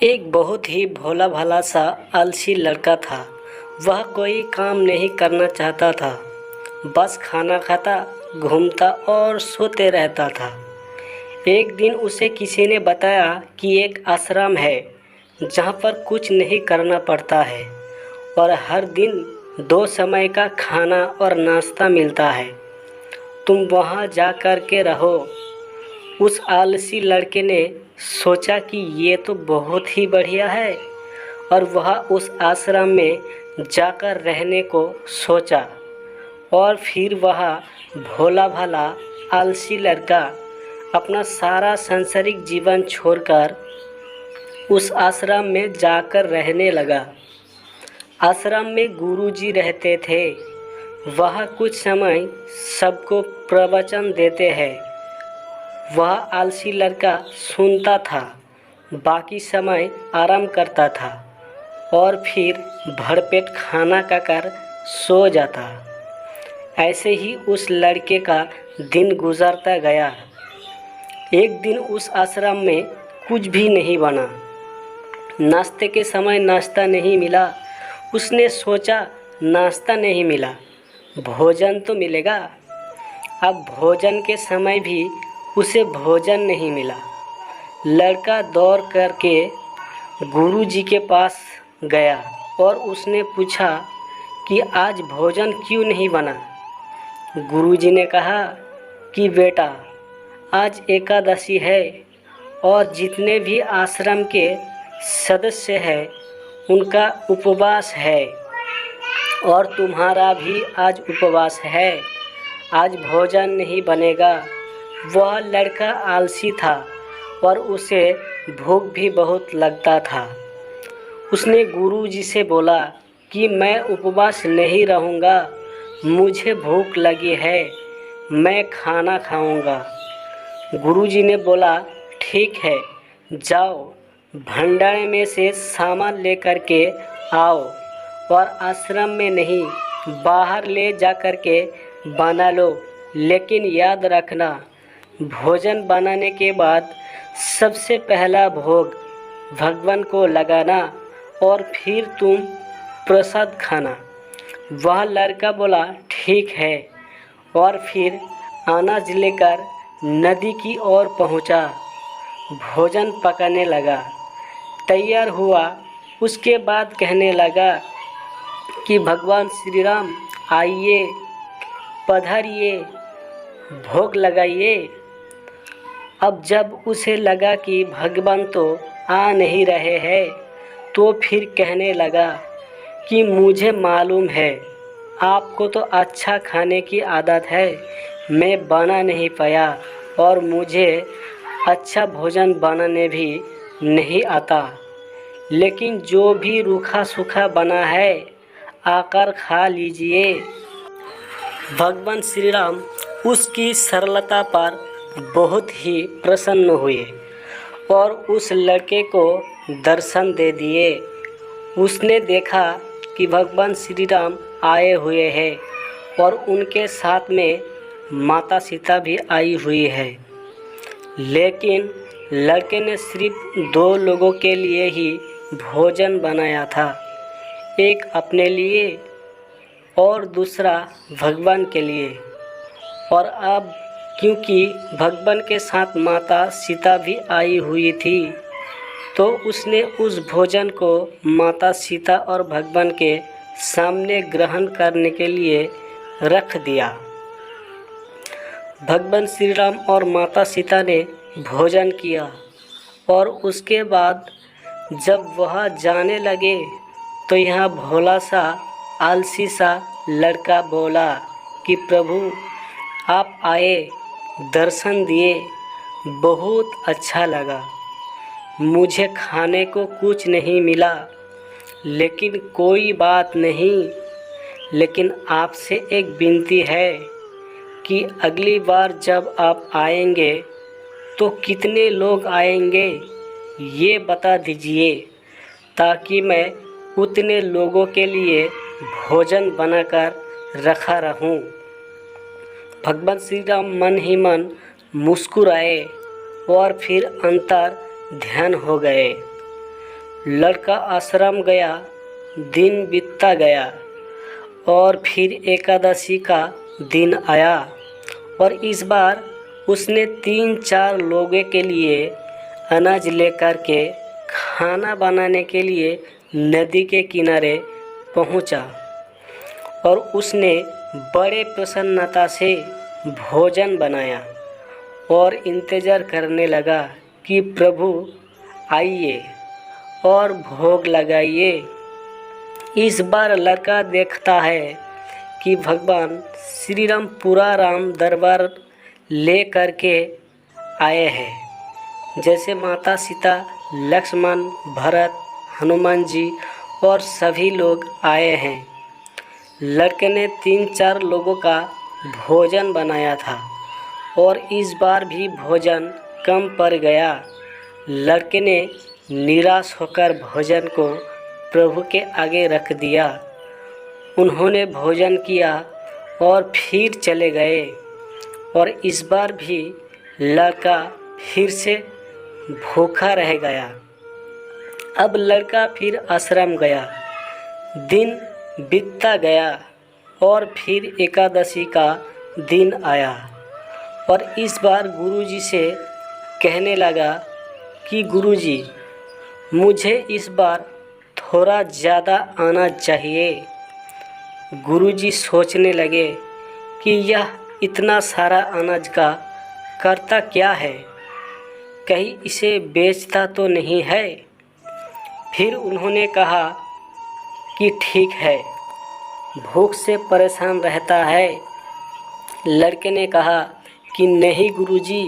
एक बहुत ही भोला भाला सा आलसी लड़का था। वह कोई काम नहीं करना चाहता था, बस खाना खाता, घूमता और सोते रहता था। एक दिन उसे किसी ने बताया कि एक आश्रम है जहाँ पर कुछ नहीं करना पड़ता है और हर दिन 2 समय का खाना और नाश्ता मिलता है। तुम वहाँ जा कर के रहो। उस आलसी लड़के ने सोचा कि ये तो बहुत ही बढ़िया है और वह उस आश्रम में जाकर रहने को सोचा। और फिर वह भोला भाला आलसी लड़का अपना सारा सांसारिक जीवन छोड़कर उस आश्रम में जाकर रहने लगा। आश्रम में गुरुजी रहते थे। वह कुछ समय सबको प्रवचन देते हैं। वह आलसी लड़का सुनता था, बाकी समय आराम करता था और फिर भरपेट खाना खाकर सो जाता। ऐसे ही उस लड़के का दिन गुजरता गया। एक दिन उस आश्रम में कुछ भी नहीं बना। नाश्ते के समय नाश्ता नहीं मिला। उसने सोचा नाश्ता नहीं मिला, भोजन तो मिलेगा। अब भोजन के समय भी उसे भोजन नहीं मिला। लड़का दौड़ करके गुरुजी के पास गया और उसने पूछा कि आज भोजन क्यों नहीं बना। गुरुजी ने कहा कि बेटा, आज एकादशी है और जितने भी आश्रम के सदस्य हैं उनका उपवास है और तुम्हारा भी आज उपवास है। आज भोजन नहीं बनेगा। वह लड़का आलसी था और उसे भूख भी बहुत लगता था। उसने गुरुजी से बोला कि मैं उपवास नहीं रहूँगा, मुझे भूख लगी है, मैं खाना खाऊँगा। गुरुजी ने बोला ठीक है, जाओ भंडारे में से सामान लेकर के आओ और आश्रम में नहीं, बाहर ले जा कर के बना लो। लेकिन याद रखना, भोजन बनाने के बाद सबसे पहला भोग भगवान को लगाना और फिर तुम प्रसाद खाना। वह लड़का बोला ठीक है और फिर अनाज लेकर नदी की ओर पहुंचा। भोजन पकाने लगा। तैयार हुआ। उसके बाद कहने लगा कि भगवान श्री राम आइए, पधारिए, भोग लगाइए। अब जब उसे लगा कि भगवान तो आ नहीं रहे हैं, तो फिर कहने लगा कि मुझे मालूम है आपको तो अच्छा खाने की आदत है, मैं बना नहीं पाया और मुझे अच्छा भोजन बनाने भी नहीं आता, लेकिन जो भी रूखा सूखा बना है आकर खा लीजिए। भगवान श्री राम उसकी सरलता पर बहुत ही प्रसन्न हुए और उस लड़के को दर्शन दे दिए। उसने देखा कि भगवान श्री राम आए हुए हैं और उनके साथ में माता सीता भी आई हुई है। लेकिन लड़के ने सिर्फ 2 लोगों के लिए ही भोजन बनाया था, एक अपने लिए और दूसरा भगवान के लिए। और अब क्योंकि भगवान के साथ माता सीता भी आई हुई थी, तो उसने उस भोजन को माता सीता और भगवान के सामने ग्रहण करने के लिए रख दिया। भगवान श्री राम और माता सीता ने भोजन किया और उसके बाद जब वह जाने लगे तो यह भोला सा आलसी सा लड़का बोला कि प्रभु आप आए, दर्शन दिए, बहुत अच्छा लगा। मुझे खाने को कुछ नहीं मिला, लेकिन कोई बात नहीं। लेकिन आपसे एक विनती है कि अगली बार जब आप आएंगे तो कितने लोग आएंगे ये बता दीजिए, ताकि मैं उतने लोगों के लिए भोजन बनाकर रखा रहूं। भगवान श्री राम मन ही मन मुस्कुराए और फिर अंतर ध्यान हो गए। लड़का आश्रम गया। दिन बीतता गया और फिर एकादशी का दिन आया और इस बार उसने 3-4 लोगों के लिए अनाज लेकर के खाना बनाने के लिए नदी के किनारे पहुंचा और उसने बड़े प्रसन्नता से भोजन बनाया और इंतज़ार करने लगा कि प्रभु आइए और भोग लगाइए। इस बार लड़का देखता है कि भगवान श्री राम पूरा राम दरबार ले करके आए हैं। जैसे माता सीता, लक्ष्मण, भरत, हनुमान जी और सभी लोग आए हैं। लड़के ने 3-4 लोगों का भोजन बनाया था और इस बार भी भोजन कम पड़ गया। लड़के ने निराश होकर भोजन को प्रभु के आगे रख दिया। उन्होंने भोजन किया और फिर चले गए और इस बार भी लड़का फिर से भूखा रह गया। अब लड़का फिर आश्रम गया। दिन बीतता गया और फिर एकादशी का दिन आया और इस बार गुरुजी से कहने लगा कि गुरुजी, मुझे इस बार थोड़ा ज़्यादा आना चाहिए। गुरुजी सोचने लगे कि यह इतना सारा अनाज का करता क्या है, कहीं इसे बेचता तो नहीं है। फिर उन्होंने कहा कि ठीक है, भूख से परेशान रहता है। लड़के ने कहा कि नहीं गुरुजी,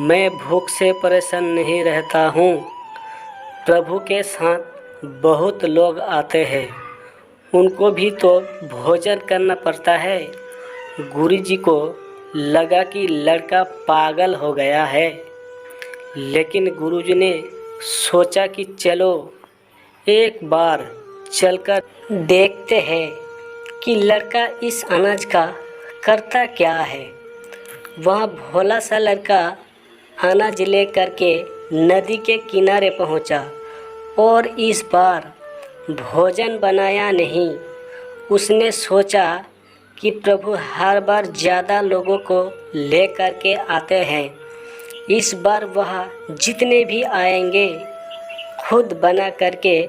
मैं भूख से परेशान नहीं रहता हूँ। प्रभु के साथ बहुत लोग आते हैं, उनको भी तो भोजन करना पड़ता है। गुरुजी को लगा कि लड़का पागल हो गया है, लेकिन गुरुजी ने सोचा कि चलो एक बार चलकर देखते हैं कि लड़का इस अनाज का करता क्या है। वह भोला सा लड़का अनाज ले करके नदी के किनारे पहुंचा और इस बार भोजन बनाया नहीं। उसने सोचा कि प्रभु हर बार ज़्यादा लोगों को ले करके आते हैं, इस बार वह जितने भी आएंगे खुद बना करके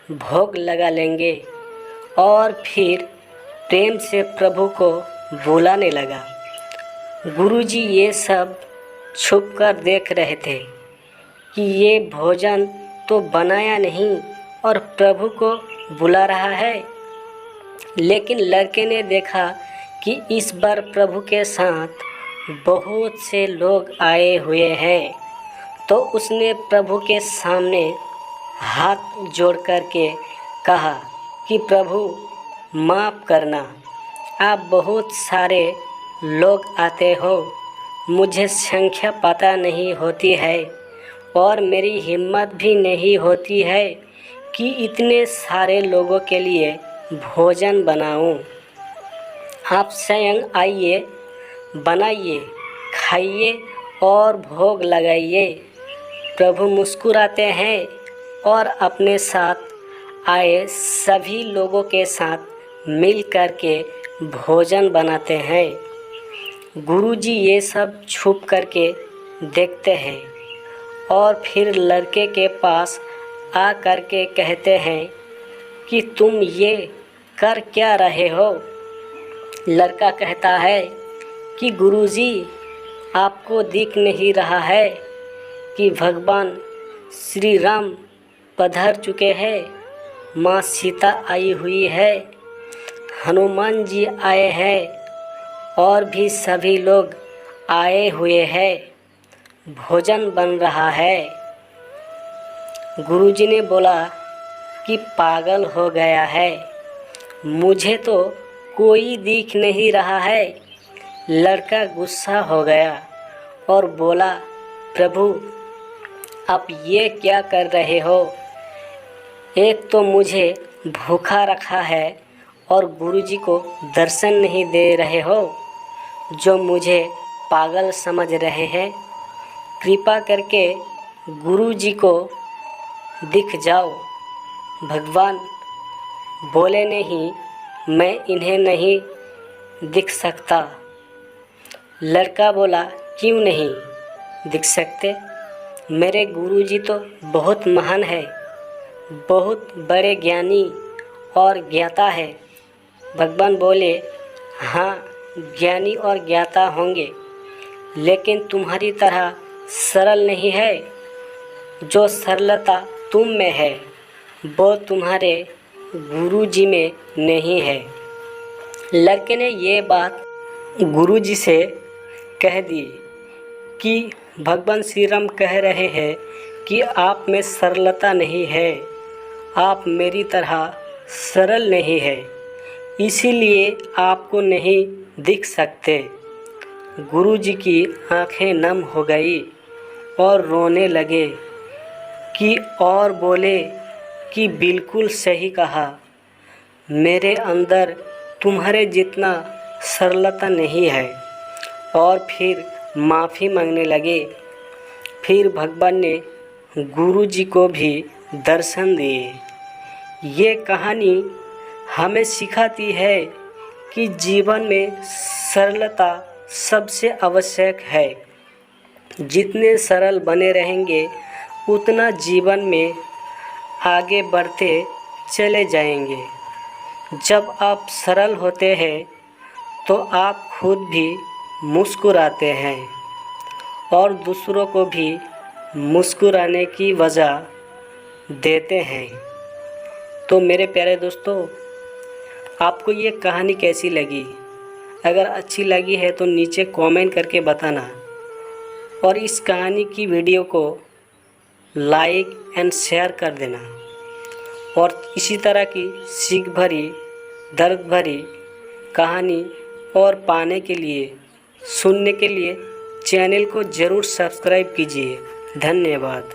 भोग लगा लेंगे। और फिर प्रेम से प्रभु को बुलाने लगा। गुरुजी ये सब छुपकर देख रहे थे कि ये भोजन तो बनाया नहीं और प्रभु को बुला रहा है। लेकिन लड़के ने देखा कि इस बार प्रभु के साथ बहुत से लोग आए हुए हैं, तो उसने प्रभु के सामने हाथ जोड़ कर के कहा कि प्रभु माफ़ करना, आप बहुत सारे लोग आते हो, मुझे संख्या पता नहीं होती है और मेरी हिम्मत भी नहीं होती है कि इतने सारे लोगों के लिए भोजन बनाऊं। आप स्वयं आइए, बनाइए, खाइए और भोग लगाइए। प्रभु मुस्कुराते हैं और अपने साथ आए सभी लोगों के साथ मिल कर के भोजन बनाते हैं। गुरुजी ये सब छुप करके देखते हैं और फिर लड़के के पास आ कर के कहते हैं कि तुम ये कर क्या रहे हो। लड़का कहता है कि गुरुजी, आपको दिख नहीं रहा है कि भगवान श्री राम पधार चुके हैं, माँ सीता आई हुई है, हनुमान जी आए हैं और भी सभी लोग आए हुए हैं, भोजन बन रहा है। गुरुजी ने बोला कि पागल हो गया है, मुझे तो कोई दिख नहीं रहा है। लड़का गुस्सा हो गया और बोला, प्रभु आप ये क्या कर रहे हो? एक तो मुझे भूखा रखा है और गुरुजी को दर्शन नहीं दे रहे हो, जो मुझे पागल समझ रहे हैं। कृपा करके गुरुजी को दिख जाओ। भगवान बोले नहीं, मैं इन्हें नहीं दिख सकता। लड़का बोला, क्यों नहीं दिख सकते? मेरे गुरुजी तो बहुत महान है, बहुत बड़े ज्ञानी और ज्ञाता है। भगवान बोले, हाँ ज्ञानी और ज्ञाता होंगे, लेकिन तुम्हारी तरह सरल नहीं है। जो सरलता तुम में है वो तुम्हारे गुरुजी में नहीं है। लड़के ने ये बात गुरुजी से कह दी कि भगवान श्री राम कह रहे हैं कि आप में सरलता नहीं है, आप मेरी तरह सरल नहीं है, इसीलिए आपको नहीं दिख सकते। गुरुजी की आंखें नम हो गई और रोने लगे और बोले कि बिल्कुल सही कहा, मेरे अंदर तुम्हारे जितना सरलता नहीं है। और फिर माफ़ी मांगने लगे। फिर भगवान ने गुरुजी को भी दर्शन दिए। ये कहानी हमें सिखाती है कि जीवन में सरलता सबसे आवश्यक है। जितने सरल बने रहेंगे उतना जीवन में आगे बढ़ते चले जाएंगे। जब आप सरल होते हैं तो आप खुद भी मुस्कुराते हैं और दूसरों को भी मुस्कुराने की वजह देते हैं। तो मेरे प्यारे दोस्तों, आपको ये कहानी कैसी लगी? अगर अच्छी लगी है तो नीचे कमेंट करके बताना और इस कहानी की वीडियो को लाइक एंड शेयर कर देना। और इसी तरह की सीख भरी, दर्द भरी कहानी और पाने के लिए, सुनने के लिए चैनल को ज़रूर सब्सक्राइब कीजिए। धन्यवाद।